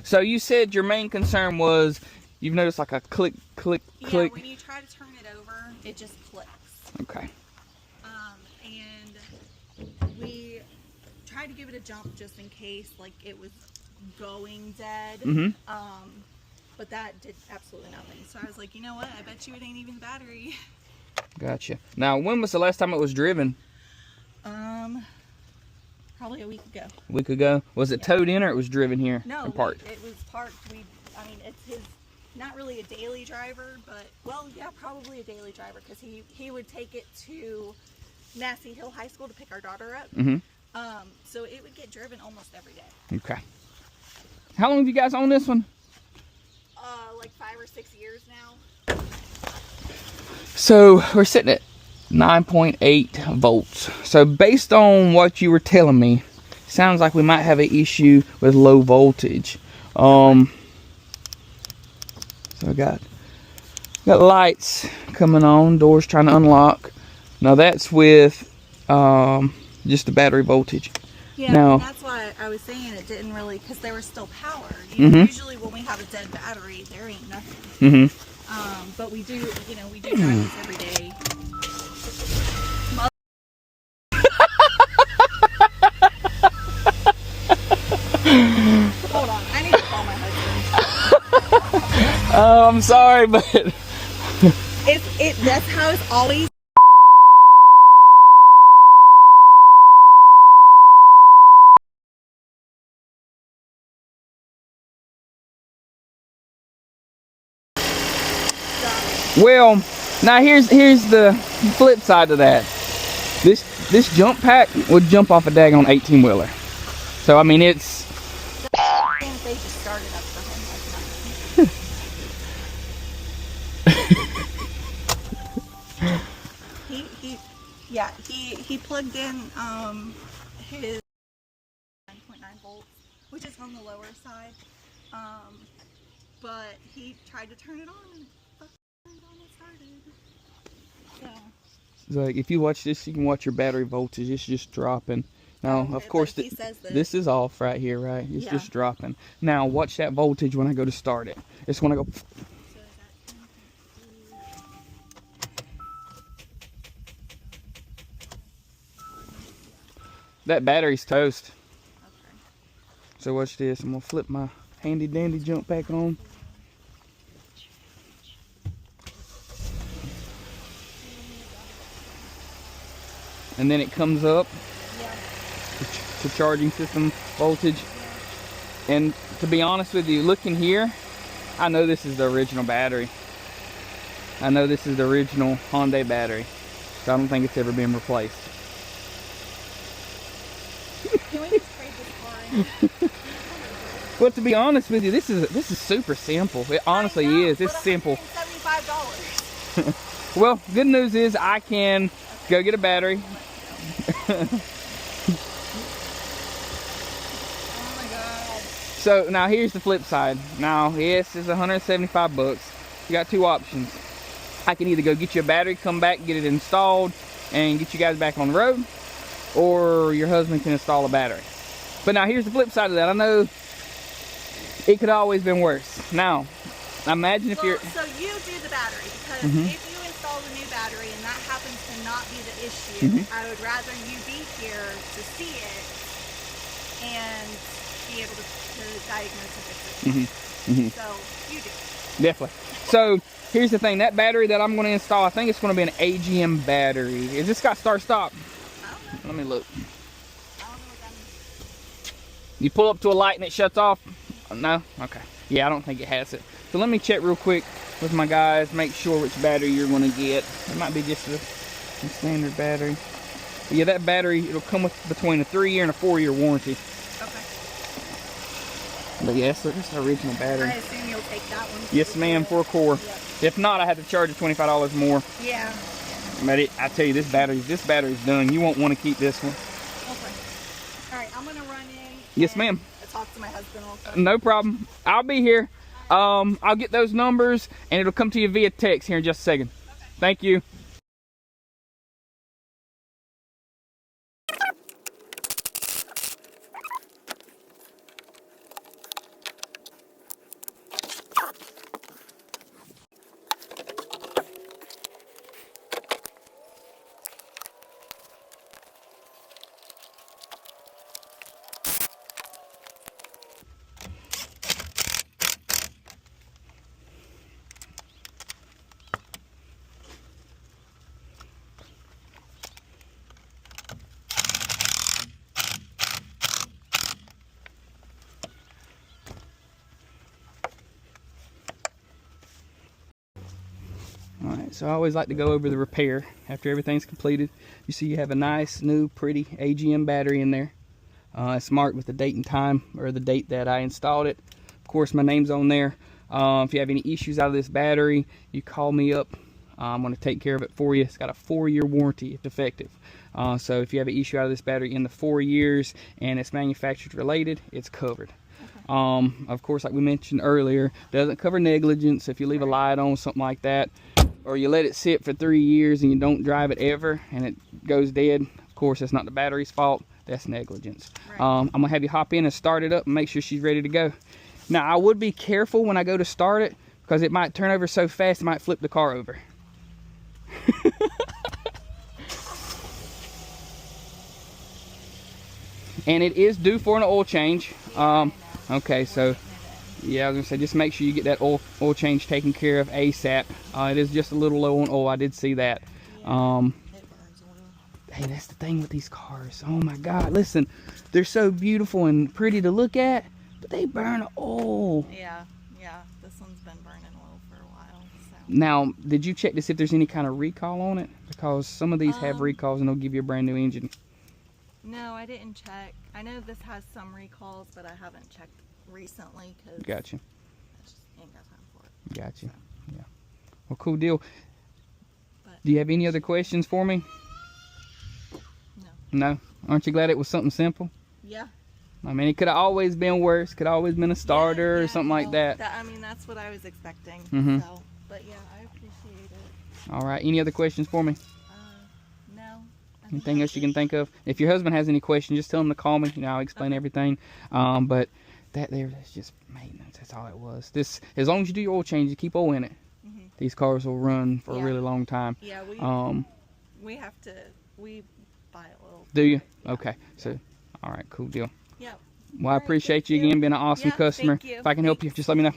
So you said your main concern was you've noticed like a click, click, click. Yeah, when you try to turn it over, it just clicks. Okay. And we tried to give it a jump just in case, like it was going dead. But that did absolutely nothing. So I was like, you know what? I bet you it ain't even the battery. Gotcha. Now, when was the last time it was driven? Probably a week ago. A week ago. Was it towed in or it was driven here? No, or parked? it was parked. I mean, it's his, not really a daily driver, but, well, yeah, probably a daily driver, because he would take it to Massey Hill High School to pick our daughter up. So it would get driven almost every day. Okay. How long have you guys owned this one? Like 5 or 6 years now. So we're sitting at 9.8 volts. So based on what you were telling me, sounds like we might have an issue with low voltage. So I got lights coming on, doors trying to unlock. Now that's with just the battery voltage. Yeah, now, that's why I was saying it didn't really, because they were still powered. You know, usually when we have a dead battery, there ain't nothing. But we do, you know, we do drive this every day. Hold on, I need to call my husband. Oh, I'm sorry, but that's how it's always. well, now here's the flip side to that. This jump pack would jump off a daggone 18-wheeler. So I mean, it's. They just started up for him. He plugged in his 9.9 volts, which is on the lower side. But he tried to turn it on and it turned on and started. So. Like if you watch this, you can watch your battery voltage. It's just dropping. Now, of course, this is off right here, right? It's just dropping. Now, watch that voltage when I go to start it. It's when I go. That battery's toast. Okay. So watch this. I'm gonna flip my handy dandy jump pack on. And then it comes up to charging system voltage. And to be honest with you, looking here, I know this is the original battery. I know this is the original Hyundai battery. So I don't think it's ever been replaced. Can we just trade this car in? Well, to be honest with you, this is super simple. It honestly is. It's simple. $75. Well, good news is I can go get a battery. Oh my god. So now here's the flip side. Now, yes, it's 175 bucks. You got two options. I can either go get you a battery, come back, get it installed, and get you guys back on the road, or your husband can install a battery. But now here's the flip side of that. I know it could always been worse. Now, imagine if you're... So you do the battery, because if you install the new battery and that happens to not be the issue, I would rather you be here to see it and be able to diagnose and fix it. So you do it. Definitely. So here's the thing. That battery that I'm going to install, I think it's going to be an AGM battery. Is this got start stop? Let me look. I don't know what that means. You pull up to a light and it shuts off? No? Okay. Yeah, I don't think it has it. So let me check real quick with my guys, make sure which battery you're going to get. It might be just a standard battery. But yeah, that battery, it'll come with between a 3-year and a 4-year warranty. Okay. But yeah, so it's the original battery. I assume you'll take that one. Yes, ma'am, for a core. Yep. If not, I have to charge you $25 more. Yeah. But I tell you, this battery's done. You won't want to keep this one. Okay. All right, I'm gonna run in. Yes, ma'am. Talk to my husband real quick. No problem. I'll be here. I'll get those numbers and it'll come to you via text here in just a second. Okay. Thank you. So I always like to go over the repair after everything's completed. You see you have a nice, new, pretty AGM battery in there. It's marked with the date and time, or the date that I installed it. Of course, my name's on there. If you have any issues out of this battery, you call me up. I'm going to take care of it for you. It's got a 4-year warranty if defective. So if you have an issue out of this battery in the 4 years and it's manufactured related, it's covered. Of course, like we mentioned earlier, doesn't cover negligence. If you leave a light on, something like that, or you let it sit for 3 years and you don't drive it ever and it goes dead, of course, that's not the battery's fault. That's negligence. Right. I'm going to have you hop in and start it up and make sure she's ready to go. Now, I would be careful when I go to start it because it might turn over so fast it might flip the car over. And it is due for an oil change. Okay, so yeah, I was gonna say, just make sure you get that oil change taken care of ASAP. It is just a little low on oil. I did see that. Hey, that's the thing with these cars. Oh my God, listen, they're so beautiful and pretty to look at, but they burn oil. Yeah, this one's been burning oil for a while. So. Now, did you check to see if there's any kind of recall on it? Because some of these have recalls and they'll give you a brand new engine. No, I didn't check. I know this has some recalls, but I haven't checked recently because gotcha. I just ain't got time for it. Gotcha. So. Yeah. Well, cool deal. But, do you have any other questions for me? No. No? Aren't you glad it was something simple? Yeah. I mean, it could have always been worse. Could have always been a starter or something like that. I mean, that's what I was expecting. So, but yeah, I appreciate it. All right. Any other questions for me? No. Anything else you can think of? If your husband has any questions, just tell him to call me. You know, I'll explain everything. But that's just maintenance. That's all it was. This, as long as you do your oil change, you keep oil in it. These cars will run for a really long time. Yeah, we have to. We buy oil. Do you? Yeah. Okay. So, all right, cool deal. Yep. Well, I appreciate you again being an awesome customer. Thank you. If I can help you, just let me know.